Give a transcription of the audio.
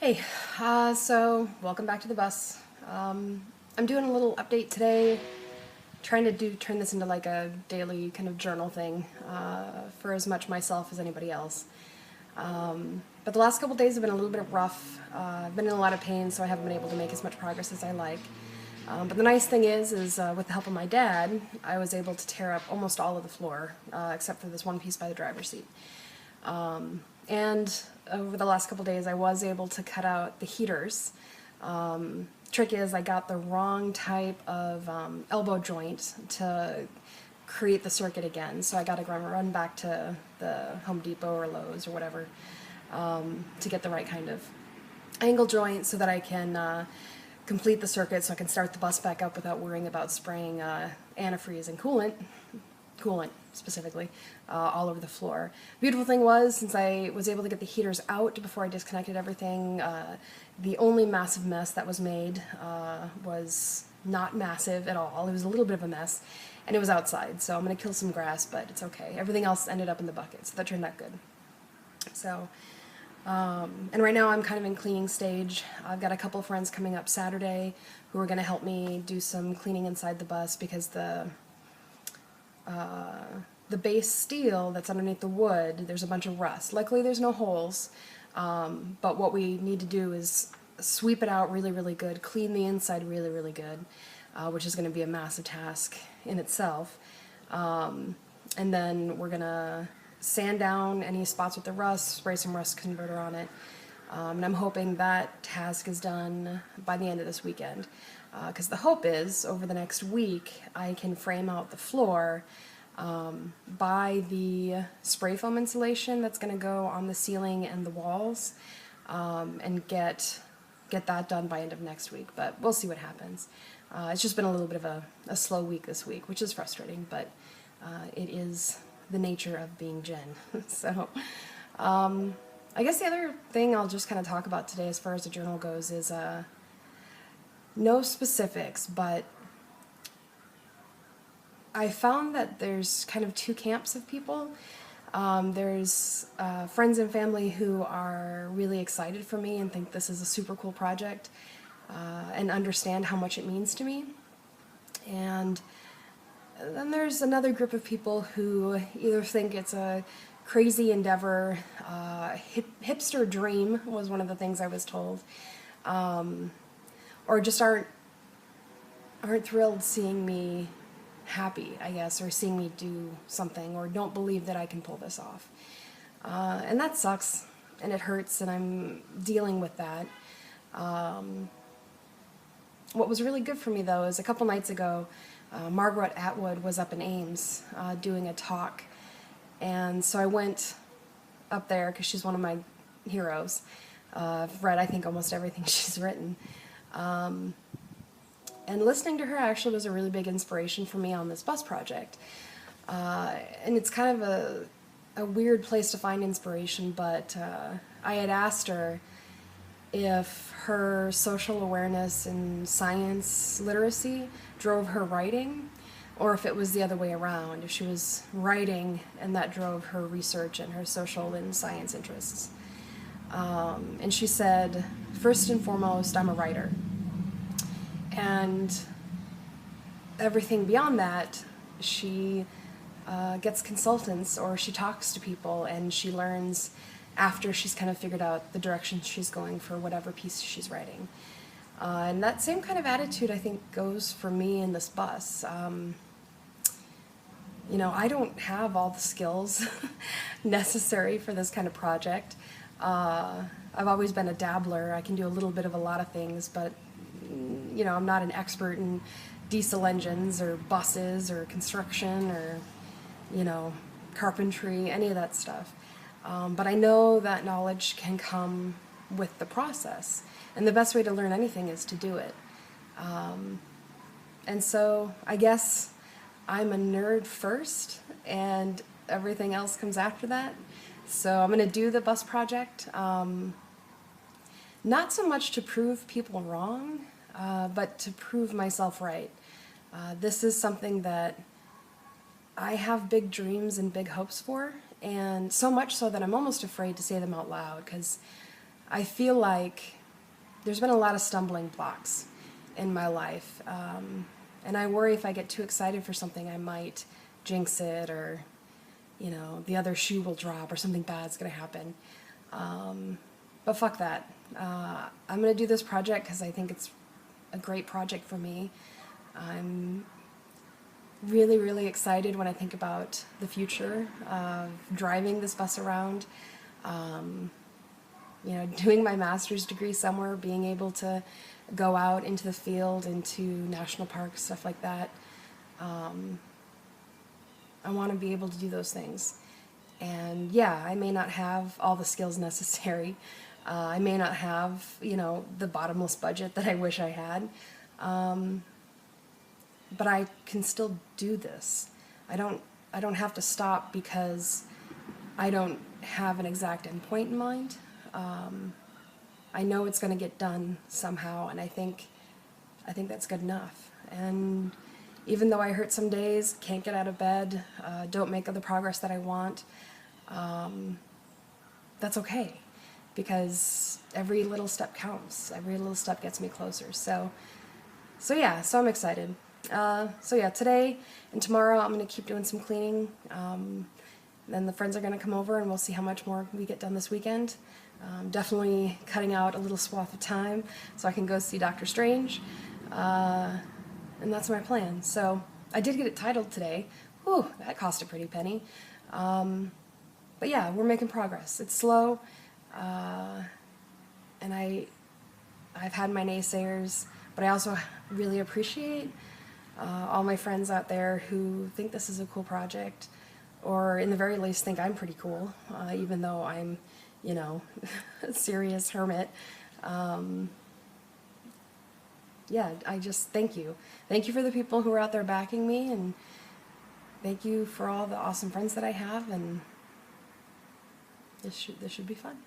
Hey, so welcome back to the bus. I'm doing a little update today, trying to turn this into like a daily kind of journal thing for as much myself as anybody else. But the last couple days have been a little bit rough. I've been in a lot of pain, so I haven't been able to make as much progress as I like. But the nice thing is with the help of my dad, I was able to tear up almost all of the floor, except for this one piece by the driver's seat. And over the last couple days, I was able to cut out the heaters. Trick is, I got the wrong type of elbow joint to create the circuit again, so I got to run back to the Home Depot or Lowe's or whatever to get the right kind of angle joint so that I can complete the circuit so I can start the bus back up without worrying about spraying antifreeze and coolant specifically, all over the floor. Beautiful thing was, since I was able to get the heaters out before I disconnected everything, the only massive mess that was made was not massive at all. It was a little bit of a mess, and it was outside, so I'm going to kill some grass, but it's okay. Everything else ended up in the bucket, so that turned out good. So, and right now I'm kind of in cleaning stage. I've got a couple of friends coming up Saturday who are going to help me do some cleaning inside the bus because the base steel that's underneath the wood, there's a bunch of rust. Luckily there's no holes, but what we need to do is sweep it out really, really good, clean the inside really, really good, which is going to be a massive task in itself. And then we're going to sand down any spots with the rust, spray some rust converter on it, and I'm hoping that task is done by the end of this weekend. Because the hope is, over the next week, I can frame out the floor, buy the spray foam insulation that's going to go on the ceiling and the walls, and get that done by end of next week. But we'll see what happens. It's just been a little bit of a slow week this week, which is frustrating, but it is the nature of being Jen. So, I guess the other thing I'll just kind of talk about today as far as the journal goes is no specifics, but I found that there's kind of two camps of people. There's friends and family who are really excited for me and think this is a super cool project and understand how much it means to me. And then there's another group of people who either think it's a crazy endeavor, hipster dream was one of the things I was told, or just aren't thrilled seeing me happy, I guess, or seeing me do something, or don't believe that I can pull this off. And that sucks, and it hurts, and I'm dealing with that. What was really good for me, though, is a couple nights ago, Margaret Atwood was up in Ames doing a talk, and so I went up there because she's one of my heroes. I've read, I think, almost everything she's written. And listening to her actually was a really big inspiration for me on this bus project. And it's kind of a weird place to find inspiration, but I had asked her if her social awareness and science literacy drove her writing, or if it was the other way around, if she was writing and that drove her research and her social and science interests. And she said, first and foremost, I'm a writer. And everything beyond that, she gets consultants, or she talks to people, and she learns after she's kind of figured out the direction she's going for whatever piece she's writing. And that same kind of attitude, I think, goes for me in this bus. I don't have all the skills necessary for this kind of project. I've always been a dabbler. I can do a little bit of a lot of things, but I'm not an expert in diesel engines or buses or construction or, carpentry, any of that stuff. But I know that knowledge can come with the process. And the best way to learn anything is to do it. And so I guess I'm a nerd first, and everything else comes after that. So I'm going to do the bus project. Not so much to prove people wrong, but to prove myself right. This is something that I have big dreams and big hopes for, and so much so that I'm almost afraid to say them out loud, because I feel like there's been a lot of stumbling blocks in my life, and I worry if I get too excited for something, I might jinx it, or the other shoe will drop, or something bad's gonna happen. But fuck that. I'm gonna do this project because I think it's a great project for me. I'm really, really excited when I think about the future of driving this bus around. Doing my master's degree somewhere, being able to go out into the field, into national parks, stuff like that. I want to be able to do those things. And yeah, I may not have all the skills necessary. I may not have, the bottomless budget that I wish I had. But I can still do this. I don't have to stop because I don't have an exact endpoint in mind. I know it's going to get done somehow, and I think that's good enough. And even though I hurt some days, can't get out of bed, don't make the progress that I want, that's okay, because every little step counts. Every little step gets me closer. So I'm excited. Today and tomorrow I'm going to keep doing some cleaning. Then the friends are going to come over and we'll see how much more we get done this weekend. Definitely cutting out a little swath of time so I can go see Doctor Strange. And that's my plan. So I did get it titled today. Whew, that cost a pretty penny. But yeah, we're making progress. It's slow. And I've had my naysayers, but I also really appreciate all my friends out there who think this is a cool project, or in the very least think I'm pretty cool, even though I'm, a serious hermit. I just thank you. Thank you for the people who are out there backing me, and thank you for all the awesome friends that I have, and this should be fun.